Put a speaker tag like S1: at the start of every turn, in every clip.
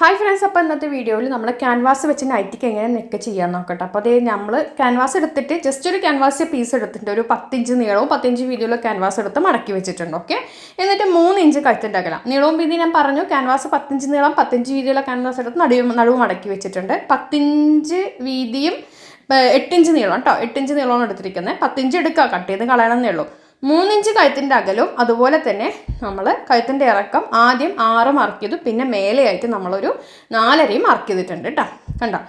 S1: Hi friends, അപ്പോൾ ഇന്നത്തെ വീഡിയോയിൽ നമ്മൾ ക്യാൻവാസ് വെച്ച് നൈറ്റിക്ക് എങ്ങനെ നെക്ക് ചെയ്യാൻ നോക്കട്ടെ. അപ്പോൾ അതേ നമ്മൾ ക്യാൻവാസ് എടുത്തിട്ട് ജസ്റ്റ് ഒരു ക്യാൻവാസ് പീസ് എടുത്തിട്ട് ഒരു 10 ഇഞ്ച് നീളവും 10 ഇഞ്ച് വീതിയുള്ള ക്യാൻവാസ് എടുത്ത് മടക്കി വെച്ചിട്ടുണ്ട്. ഓക്കെ, എന്നിട്ട് 3 ഇഞ്ച് കഴുത്തിൻ്റെ അകലം നീളവും വീതി ഞാൻ പറഞ്ഞു. ക്യാൻവാസ് 10 ഇഞ്ച് നീളം 10 ഇഞ്ച് വീതിയുള്ള ക്യാൻവാസ് എടുത്ത് നടുവ് മടക്കി വെച്ചിട്ടുണ്ട്. 10 ഇഞ്ച് വീതിയും 8 ഇഞ്ച് നീളം കേട്ടോ, 8 ഇഞ്ച് നീളമാണ് എടുത്തിരിക്കുന്നത്. 10 ഇഞ്ച് എടുക്കുക, കട്ട് ചെയ്ത് കളയണമെന്നേ ഉള്ളൂ. 3 ഇഞ്ച് കഴുത്തിൻ്റെ അകലും അതുപോലെ തന്നെ നമ്മൾ കഴുത്തിൻ്റെ ഇറക്കം ആദ്യം 6 മാർക്ക് ചെയ്തു, പിന്നെ മേലെയായിട്ട് നമ്മളൊരു 4.5 മാർക്ക് ചെയ്തിട്ടുണ്ട് കേട്ടോ. കണ്ടോ?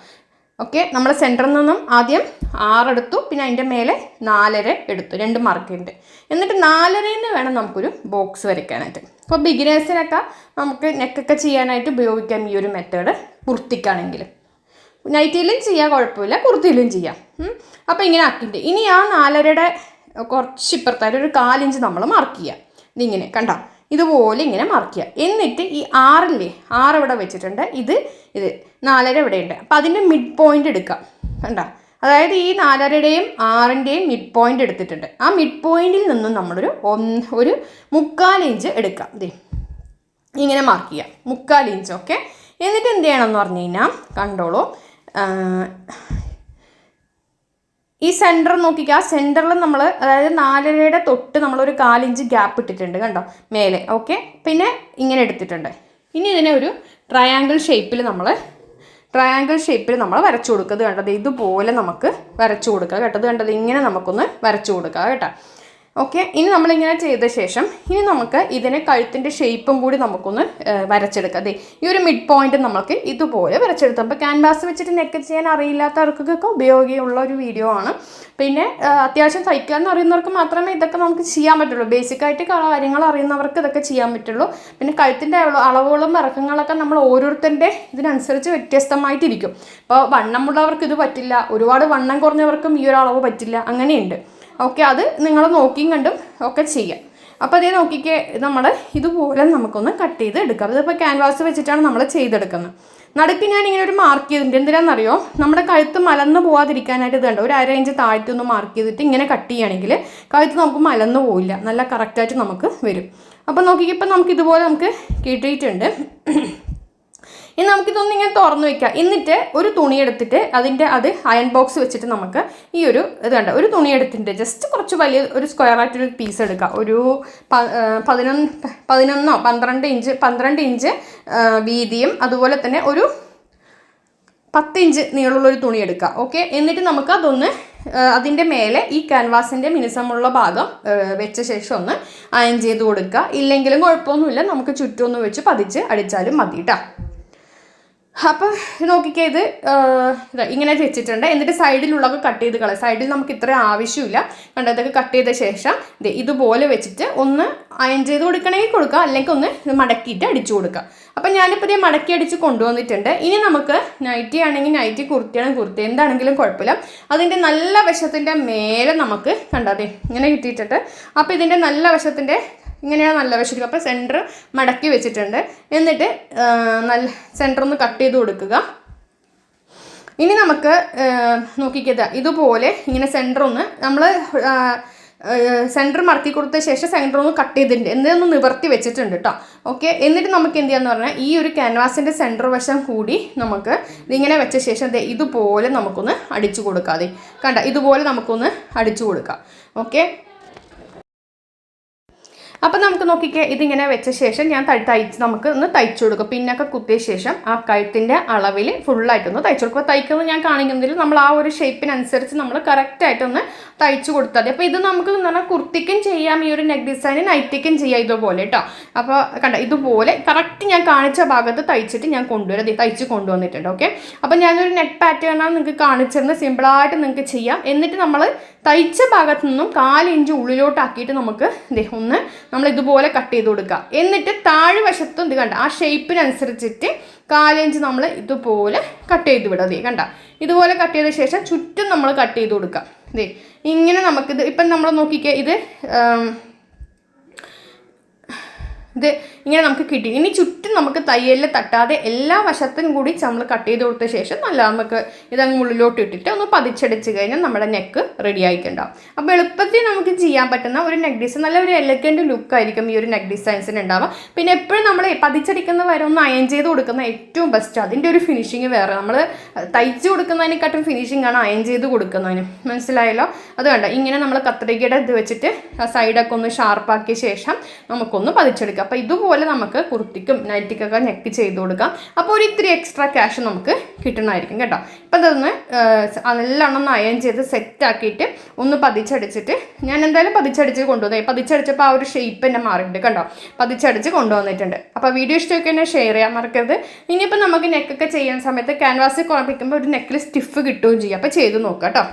S1: ഓക്കെ, നമ്മൾ സെൻറ്ററിൽ നിന്നും ആദ്യം 6 എടുത്തു, പിന്നെ അതിൻ്റെ മേലെ 4.5 എടുത്തു, 2 മാർക്കുണ്ട്. എന്നിട്ട് 4.5 വേണം നമുക്കൊരു ബോക്സ് വരയ്ക്കാനായിട്ട്. അപ്പോൾ ബിഗിനേഴ്സിനൊക്കെ നമുക്ക് നെക്കൊക്കെ ചെയ്യാനായിട്ട് ഉപയോഗിക്കാം ഈ ഒരു മെത്തേഡ്. കുർത്തിക്കാണെങ്കിൽ നൈറ്റിയിലും ചെയ്യാം, കുഴപ്പമില്ല, കുർത്തിയിലും ചെയ്യാം. അപ്പോൾ ഇങ്ങനെ ആക്കിയിട്ട് ഇനി ആ 4.5യുടെ കുറച്ച് ഇപ്പുറത്തായിട്ട് ഒരു 4 ഇഞ്ച് നമ്മൾ മാർക്ക് ചെയ്യുക. ഇതിങ്ങനെ കണ്ടോ, ഇതുപോലെ ഇങ്ങനെ മാർക്ക് ചെയ്യുക. എന്നിട്ട് ഈ 6 ഇവിടെ വെച്ചിട്ടുണ്ട്, ഇത് 4.5 ഇവിടെയുണ്ട്. അപ്പോൾ അതിൻ്റെ മിഡ് പോയിൻ്റ് എടുക്കാം. കണ്ടോ, അതായത് ഈ 4.5യുടെയും 6ൻ്റെയും മിഡ് പോയിൻ്റ് എടുത്തിട്ടുണ്ട്. ആ മിഡ് പോയിൻറ്റിൽ നിന്നും നമ്മളൊരു 1/4 ഇഞ്ച് എടുക്കാം. ഇങ്ങനെ മാർക്ക് ചെയ്യാം, 1/4 ഇഞ്ച്. ഓക്കെ, എന്നിട്ട് എന്ത് ചെയ്യണമെന്ന് പറഞ്ഞു കഴിഞ്ഞാൽ കണ്ടോളൂ, ഈ സെൻറ്റർ നോക്കിക്കുക. ആ സെൻറ്ററിൽ നമ്മൾ അതായത് 4.5യുടെ തൊട്ട് നമ്മളൊരു 4 ഇഞ്ച് ഗ്യാപ്പ് ഇട്ടിട്ടുണ്ട് കണ്ടോ മേലെ. ഓക്കെ, പിന്നെ ഇങ്ങനെ എടുത്തിട്ടുണ്ട്. ഇനി ഇതിനെ ഒരു ട്രയാങ്കിൾ ഷേപ്പിൽ നമ്മൾ വരച്ചു കൊടുക്കുക. കണ്ടത് ഇതുപോലെ നമുക്ക് വരച്ചു കൊടുക്കുക കേട്ടത്. കണ്ടത് ഇങ്ങനെ നമുക്കൊന്ന് വരച്ചു കൊടുക്കുക കേട്ടോ. ഓക്കെ, ഇനി നമ്മളിങ്ങനെ ചെയ്ത ശേഷം ഇനി നമുക്ക് ഇതിനെ കഴുത്തിൻ്റെ ഷേപ്പും കൂടി നമുക്കൊന്ന് വരച്ചെടുക്കാം. ഈ ഒരു മിഡ് പോയിന്റ് നമുക്ക് ഇതുപോലെ വരച്ചെടുത്താൽ അപ്പോൾ ക്യാൻവാസ് വെച്ചിട്ട് നെക്ക് ചെയ്യാൻ അറിയില്ലാത്തവർക്കൊക്കെ ഉപയോഗമുള്ള ഒരു വീഡിയോ ആണ്. പിന്നെ അത്യാവശ്യം തയ്ക്കാൻ അറിയുന്നവർക്ക് മാത്രമേ ഇതൊക്കെ നമുക്ക് ചെയ്യാൻ പറ്റുള്ളൂ. ബേസിക്കായിട്ട് കാര്യങ്ങൾ അറിയുന്നവർക്ക് ഇതൊക്കെ ചെയ്യാൻ പറ്റുള്ളൂ. പിന്നെ കഴുത്തിൻ്റെ അളവുകളും ഇറക്കങ്ങളൊക്കെ നമ്മൾ ഓരോരുത്തരുടെ ഇതിനനുസരിച്ച് വ്യത്യസ്തമായിട്ടിരിക്കും. ഇപ്പോൾ വണ്ണമുള്ളവർക്ക് ഇത് പറ്റില്ല, ഒരുപാട് വണ്ണം കുറഞ്ഞവർക്കും ഈ ഒരു അളവ് പറ്റില്ല, അങ്ങനെയുണ്ട്. ഓക്കെ, അത് നിങ്ങൾ നോക്കിയും കണ്ടും ഒക്കെ ചെയ്യാം. അപ്പോൾ അതേ നോക്കിക്കേ, നമ്മൾ ഇതുപോലെ നമുക്കൊന്ന് കട്ട് ചെയ്ത് എടുക്കാം. ഇതിപ്പോൾ ക്യാൻവാസ് വെച്ചിട്ടാണ് നമ്മൾ ചെയ്തെടുക്കുന്നത്. നടുക്ക് ഞാൻ ഇങ്ങനെ ഒരു മാർക്ക് ചെയ്തിട്ടുണ്ട്. എന്തിനാണെന്നറിയോ, നമ്മുടെ കഴുത്ത് മലന്ന് പോകാതിരിക്കാനായിട്ട്. ഇത് കണ്ടോ, ഒരു 1/2 ഇഞ്ച് താഴ്ത്തൊന്ന് മാർക്ക് ചെയ്തിട്ട് ഇങ്ങനെ കട്ട് ചെയ്യുകയാണെങ്കിൽ കഴുത്ത് നമുക്ക് മലന്ന് പോവില്ല, നല്ല കറക്റ്റായിട്ട് നമുക്ക് വരും. അപ്പോൾ നോക്കിക്കേ, ഇപ്പം നമുക്ക് ഇതുപോലെ നമുക്ക് കിട്ടിയിട്ടുണ്ട്. ഇനി നമുക്കിതൊന്നും ഇങ്ങനെ തുറന്നു വയ്ക്കാം. എന്നിട്ട് ഒരു തുണി എടുത്തിട്ട് അത് അയൺ ബോക്സ് വെച്ചിട്ട് നമുക്ക് ഈ ഒരു ഇത് കണ്ട ഒരു തുണി എടുത്തിട്ട് ജസ്റ്റ് കുറച്ച് വലിയ ഒരു സ്ക്വയറായിട്ടൊരു പീസ് എടുക്കുക. ഒരു 12 ഇഞ്ച് വീതിയും അതുപോലെ തന്നെ ഒരു 10 ഇഞ്ച് നീളമുള്ളൊരു തുണി എടുക്കുക. ഓക്കെ, എന്നിട്ട് നമുക്ക് അതിൻ്റെ മേലെ ഈ ക്യാൻവാസിൻ്റെ മിനുസമുള്ള ഭാഗം വെച്ച ശേഷം ഒന്ന് അയൺ ചെയ്ത് കൊടുക്കുക. ഇല്ലെങ്കിലും കുഴപ്പമൊന്നുമില്ല, നമുക്ക് ചുറ്റൊന്ന് വെച്ച് പതിച്ച് അടിച്ചാലും മതി കേട്ടോ. അപ്പം നോക്കിക്കേ, ഇത് ഇങ്ങനെ വെച്ചിട്ടുണ്ട്. എന്നിട്ട് സൈഡിലുള്ളതൊക്കെ കട്ട് ചെയ്ത് കളയാം. സൈഡിൽ നമുക്ക് ഇത്ര ആവശ്യമില്ല. കണ്ടോ, ഇതൊക്കെ കട്ട് ചെയ്ത ശേഷം ഇതുപോലെ വെച്ചിട്ട് ഒന്ന് അയൺ ചെയ്ത് കൊടുക്കണമെങ്കിൽ കൊടുക്കുക, അല്ലെങ്കിൽ ഒന്ന് മടക്കിയിട്ട് അടിച്ചു കൊടുക്കുക. അപ്പം ഞാനിപ്പോൾ ഇതേ മടക്കി അടിച്ച് കൊണ്ടുവന്നിട്ടുണ്ട്. ഇനി നമുക്ക് നൈറ്റി ആണെങ്കിൽ നൈറ്റി, കുർത്തിയാണെങ്കിൽ കുർത്തി, എന്താണെങ്കിലും കുഴപ്പമില്ല. അതിൻ്റെ നല്ല വശത്തിൻ്റെ മേലെ നമുക്ക് കണ്ടോ ഇങ്ങനെ കിട്ടിയിട്ടുണ്ട്. അപ്പോൾ ഇതിൻ്റെ നല്ല വശത്തിൻ്റെ ഇങ്ങനെയാണ് നല്ല വശം. അപ്പോൾ സെൻറ്റർ മടക്കി വെച്ചിട്ടുണ്ട്. എന്നിട്ട് നല്ല സെൻറ്റർ ഒന്ന് കട്ട് ചെയ്ത് കൊടുക്കുക. ഇനി നമുക്ക് നോക്കിക്കുക, ഇതുപോലെ ഇങ്ങനെ സെൻറ്റർ ഒന്ന് നമ്മൾ സെൻറ്റർ മടക്കി കൊടുത്ത ശേഷം സെൻറ്റർ ഒന്ന് കട്ട് ചെയ്തിട്ടുണ്ട്, എന്നൊന്ന് നിവർത്തി വെച്ചിട്ടുണ്ട് കേട്ടോ. ഓക്കെ, എന്നിട്ട് നമുക്ക് എന്ത് ചെയ്യാന്ന് പറഞ്ഞാൽ ഈ ഒരു ക്യാൻവാസിൻ്റെ സെൻറ്റർ വശം കൂടി നമുക്ക് ഇതിങ്ങനെ വെച്ച ശേഷം ഇതുപോലെ നമുക്കൊന്ന് അടിച്ചു കൊടുക്കാം. കണ്ട, ഇതുപോലെ നമുക്കൊന്ന് അടിച്ചു കൊടുക്കാം. ഓക്കെ, അപ്പം നമുക്ക് നോക്കിക്കേ, ഇതിങ്ങനെ വെച്ച ശേഷം ഞാൻ നമുക്ക് ഒന്ന് തയ്ച്ചു കൊടുക്കും. പിന്നൊക്കെ കുത്തിയ ശേഷം ആ കഴുത്തിൻ്റെ അളവിൽ ഫുള്ളായിട്ടൊന്ന് തയ്ച്ചു കൊടുക്കുക. തയ്ക്കുന്നത് ഞാൻ കാണിക്കുന്നതിൽ നമ്മൾ ആ ഒരു ഷേപ്പിനനുസരിച്ച് നമ്മൾ കറക്റ്റായിട്ടൊന്ന് തയ്ച്ചു കൊടുത്താൽ മതി. അപ്പോൾ ഇത് നമുക്ക് എന്ന് പറഞ്ഞാൽ കുർത്തിക്കും ചെയ്യാം, ഈ ഒരു നെക്ക് ഡിസൈന് നൈറ്റിക്കും ചെയ്യാം ഇതുപോലെ കേട്ടോ. അപ്പോൾ കണ്ട, ഇതുപോലെ കറക്റ്റ് ഞാൻ കാണിച്ച ഭാഗത്ത് തയ്ച്ചിട്ട് ഞാൻ തയ്ച്ച് കൊണ്ടുവന്നിട്ടുണ്ട്. ഓക്കെ, അപ്പോൾ ഞാനൊരു നെക്ക് പാറ്റേണാണ് നിങ്ങൾക്ക് കാണിച്ചിരുന്നത്, സിമ്പിളായിട്ട് നിങ്ങൾക്ക് ചെയ്യാം. എന്നിട്ട് നമ്മൾ തയ്ച്ച ഭാഗത്തു നിന്നും 4 ഇഞ്ച് ഉള്ളിലോട്ടാക്കിയിട്ട് നമുക്ക് നമ്മൾ ഇതുപോലെ കട്ട് ചെയ്ത് കൊടുക്കുക. എന്നിട്ട് താഴെ വശത്തും ഇത് കണ്ട ആ ഷേപ്പിനനുസരിച്ചിട്ട് 4 ഇഞ്ച് നമ്മൾ ഇതുപോലെ കട്ട് ചെയ്ത് വിടുക. കണ്ട, ഇതുപോലെ കട്ട് ചെയ്ത ശേഷം ചുറ്റും നമ്മൾ കട്ട് ചെയ്ത് കൊടുക്കുക. ഇങ്ങനെ നമുക്കിത് ഇപ്പം നമ്മൾ നോക്കിക്കേ, ഇത് ഇത് ഇങ്ങനെ നമുക്ക് കിട്ടി. ഇനി ചുറ്റും നമുക്ക് തയ്യലിൽ തട്ടാതെ എല്ലാ വശത്തും കൂടി നമ്മൾ കട്ട് ചെയ്ത് കൊടുത്ത ശേഷം നല്ല നമുക്ക് ഇതങ്ങ് ഉള്ളിലോട്ട് ഇട്ടിട്ട് ഒന്ന് പതിച്ചടിച്ച് കഴിഞ്ഞാൽ നമ്മുടെ നെക്ക് റെഡി ആയിട്ടുണ്ടാവും. അപ്പോൾ എളുപ്പത്തിൽ നമുക്ക് ചെയ്യാൻ പറ്റുന്ന ഒരു നെക്ക് ഡിസൈൻ, നല്ല ഒരു എലഗൻറ്റ് ലുക്കായിരിക്കും ഈ ഒരു നെക്ക് ഡിസൈൻസിന് ഉണ്ടാവുക. പിന്നെ എപ്പോഴും നമ്മൾ പതിച്ചടിക്കുന്ന വരെ ഒന്ന് അയൺ ചെയ്ത് കൊടുക്കുന്ന ഏറ്റവും ബെസ്റ്റ്. അതിൻ്റെ ഒരു ഫിനിഷിങ് വേറെ, നമ്മൾ തയ്ച്ച് കൊടുക്കുന്നതിനെക്കാട്ടും ഫിനിഷിംഗ് ആണ് അയൺ ചെയ്ത് കൊടുക്കുന്നതിന്. മനസ്സിലായല്ലോ? അത് വേണ്ട, ഇങ്ങനെ നമ്മൾ കത്രികയുടെ ഇത് വെച്ചിട്ട് ആ സൈഡൊക്കെ ഒന്ന് ഷാർപ്പാക്കിയ ശേഷം നമുക്കൊന്ന് പതിച്ചെടുക്കാം. അപ്പോൾ ഇതുപോലെ നമുക്ക് കുർത്തിക്കും നൈറ്റിക്കൊക്കെ നെക്ക് ചെയ്ത് കൊടുക്കാം. അപ്പോൾ ഒരു ഇത്തിരി എക്സ്ട്രാ ക്യാഷ് നമുക്ക് കിട്ടണമായിരിക്കും കേട്ടോ. അപ്പോൾ അതൊന്ന് നല്ലോണം ഒന്ന് അയൺ ചെയ്ത് സെറ്റാക്കിയിട്ട് ഒന്ന് പതിച്ചടിച്ചിട്ട്, ഞാൻ എന്തായാലും പതിച്ചടിച്ച് കൊണ്ടുവന്നത്, പതിച്ചടിച്ചപ്പോൾ ആ ഒരു ഷേപ്പ് തന്നെ മാറിയിട്ടുണ്ട് കണ്ടോ, പതിച്ചടിച്ച് കൊണ്ടുവന്നിട്ടുണ്ട്. അപ്പോൾ വീഡിയോ ഇഷ്ടമൊക്കെ എന്നെ ഷെയർ ചെയ്യാൻ മറക്കരുത്. ഇനിയിപ്പോൾ നമുക്ക് നെക്കൊക്കെ ചെയ്യുന്ന സമയത്ത് ക്യാൻവാസിൽ കുഴപ്പിക്കുമ്പോൾ ഒരു നെക്കിൽ സ്റ്റിഫ് കിട്ടുകയും ചെയ്യും. അപ്പോൾ ചെയ്ത് നോക്കാം കേട്ടോ.